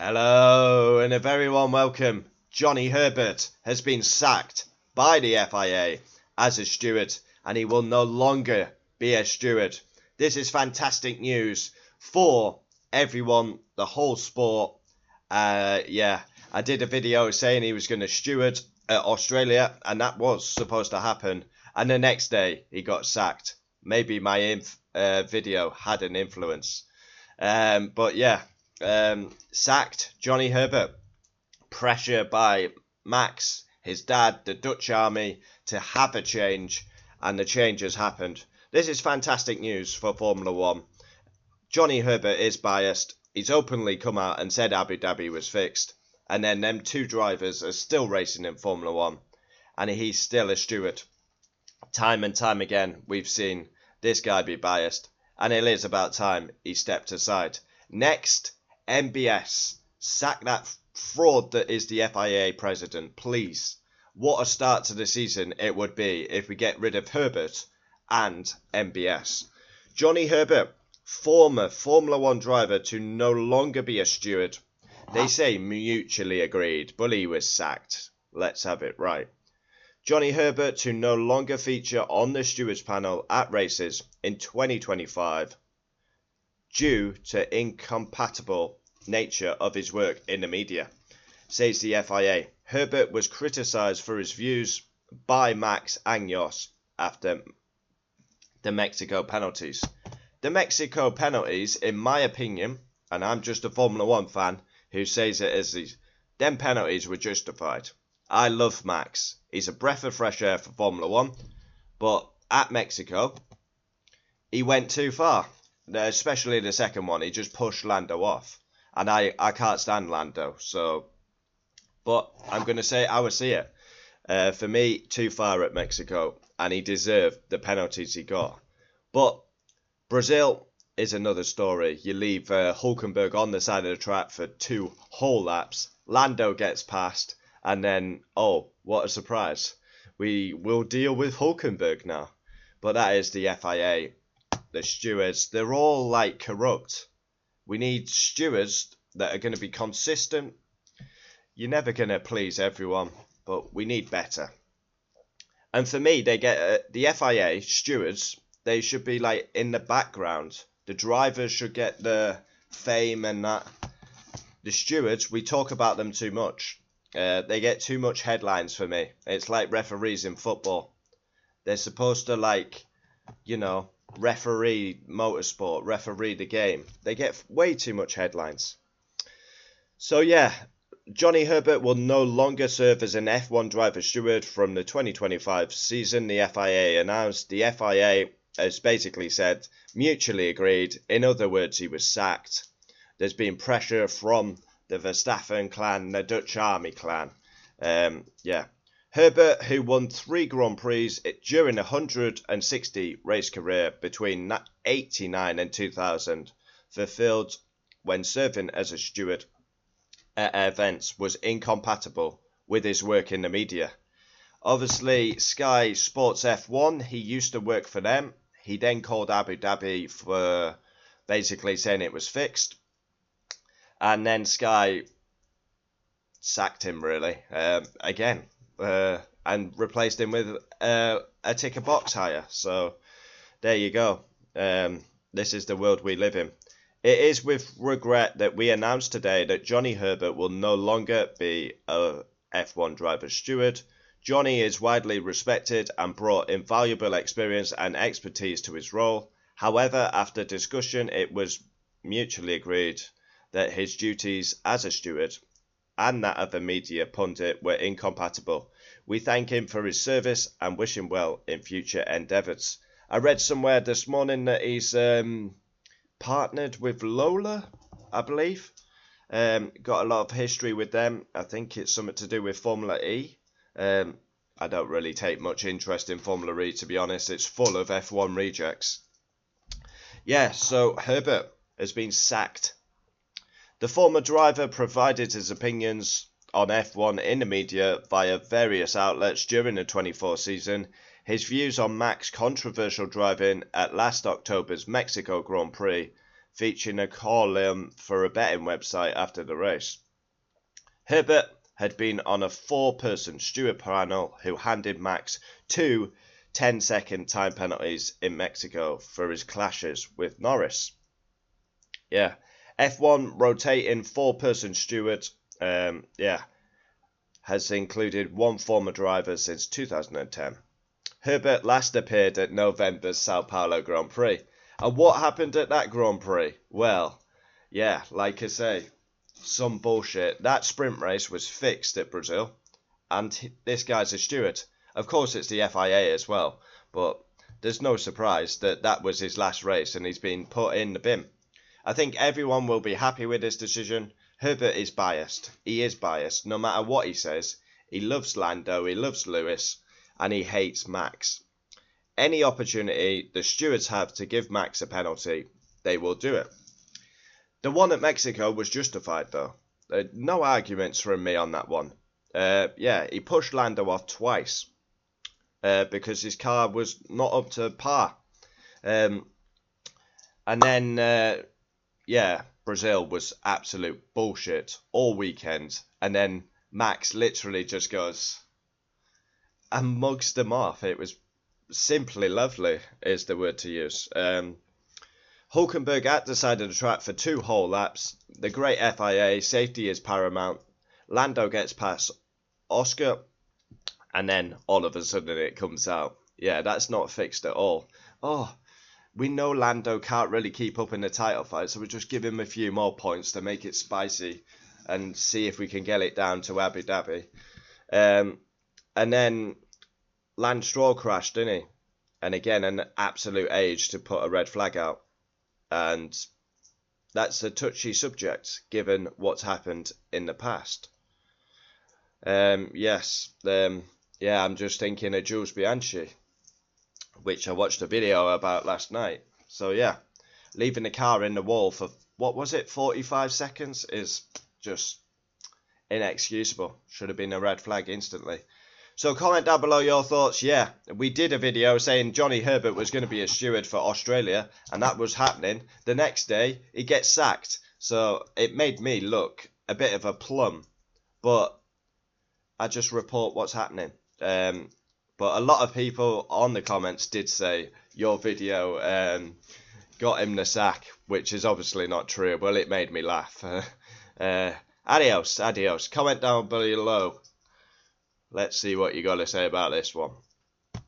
Hello and a very warm welcome. Johnny Herbert has been sacked by the FIA as a steward and he will no longer be a steward. This is fantastic news for everyone, the whole sport. I did a video saying he was going to steward at Australia and that was supposed to happen. And the next day he got sacked. Maybe my video had an influence. Sacked Johnny Herbert. Pressure by Max, his dad, the Dutch army, to have a change, and the change has happened. This is fantastic news for Formula One. Johnny Herbert is biased. He's openly come out and said Abu Dhabi was fixed. And then them two drivers are still racing in Formula One. And he's still a steward. Time and time again, we've seen this guy be biased. And it is about time he stepped aside. Next, MBS. Sack that fraud that is the FIA president, please. What a start to the season it would be if we get rid of Herbert and MBS. Johnny Herbert, former Formula One driver, to no longer be a steward. They say mutually agreed, but he was sacked. Let's have it right. Johnny Herbert to no longer feature on the stewards panel at races in 2025 due to incompatible nature of his work in the media, says the FIA. Herbert was criticised for his views by Max Agnos after the Mexico penalties. The Mexico penalties, in my opinion, and I'm just a Formula One fan who says it as these, them penalties were justified. I love Max. He's a breath of fresh air for Formula One, but at Mexico, he went too far. Especially the second one, he just pushed Lando off. And I can't stand Lando, so... But I'm going to say I will see it. For me, too far at Mexico, and he deserved the penalties he got. But Brazil is another story. You leave Hulkenberg on the side of the track for 2 whole laps. Lando gets past, and then, oh, what a surprise. We will deal with Hulkenberg now. But that is the FIA. The stewards, they're all like corrupt. We need stewards that are going to be consistent. You're never going to please everyone, but we need better. And for me, they get the FIA stewards, they should be like in the background. The drivers should get the fame and that. The stewards, we talk about them too much. They get too much headlines for me. It's like referees in football. They're supposed to referee motorsport, referee the game. They get way too much headlines. So yeah, Johnny Herbert will no longer serve as an F1 driver steward from the 2025 season, the FIA announced. The FIA has basically said, mutually agreed. In other words, he was sacked. There's been pressure from the Verstappen clan, the Dutch army clan. Herbert, who won 3 Grand Prix during a 160 race career between 1989 and 2000, fulfilled when serving as a steward at events, was incompatible with his work in the media. Obviously, Sky Sports F1, he used to work for them. He then called Abu Dhabi for basically saying it was fixed. And then Sky sacked him, really, again. And replaced him with a ticker box hire. So there you go. This is the world we live in. It is with regret that we announce today that Johnny Herbert will no longer be a F1 driver steward. Johnny is widely respected and brought invaluable experience and expertise to his role. However, after discussion, it was mutually agreed that his duties as a steward and that of a media pundit were incompatible. We thank him for his service and wish him well in future endeavours. I read somewhere this morning that he's partnered with Lola, I believe. Got a lot of history with them. I think it's something to do with Formula E. I don't really take much interest in Formula E, to be honest. It's full of F1 rejects. Yeah, so Herbert has been sacked. The former driver provided his opinions on F1 in the media via various outlets during the 24 season. His views on Max's controversial driving at last October's Mexico Grand Prix featuring a column for a betting website after the race. Herbert had been on a 4-person steward panel who handed Max 2 10-second time penalties in Mexico for his clashes with Norris. Yeah, F1 rotating 4-person steward, has included one former driver since 2010. Herbert last appeared at November's Sao Paulo Grand Prix. And what happened at that Grand Prix? Well, yeah, like I say, some bullshit. That sprint race was fixed at Brazil, and this guy's a steward. Of course, it's the FIA as well, but there's no surprise that that was his last race and he's been put in the bin. I think everyone will be happy with this decision. Herbert is biased. He is biased, no matter what he says. He loves Lando, he loves Lewis, and he hates Max. Any opportunity the stewards have to give Max a penalty, they will do it. The one at Mexico was justified, though. No arguments from me on that one. He pushed Lando off twice because his car was not up to par. And then, Brazil was absolute bullshit all weekend. And then Max literally just goes and mugs them off. It was simply lovely, is the word to use. Hulkenberg at the side of the track for 2 whole laps. The great FIA, safety is paramount. Lando gets past Oscar, and then all of a sudden it comes out. Yeah, that's not fixed at all. Oh, we know Lando can't really keep up in the title fight, so we'll just give him a few more points to make it spicy and see if we can get it down to Abu Dhabi. And then Lance Stroll crashed, didn't he? And again, an absolute age to put a red flag out. And that's a touchy subject, given what's happened in the past. I'm just thinking of Jules Bianchi, which I watched a video about last night. So yeah, leaving the car in the wall for, 45 seconds is just inexcusable. Should have been a red flag instantly. So comment down below your thoughts. Yeah, we did a video saying Johnny Herbert was going to be a steward for Australia, and that was happening. The next day, he gets sacked. So it made me look a bit of a plum. But I just report what's happening. But a lot of people on the comments did say your video got him the sack, which is obviously not true. Well, it made me laugh. Adios. Comment down below. Let's see what you got to say about this one.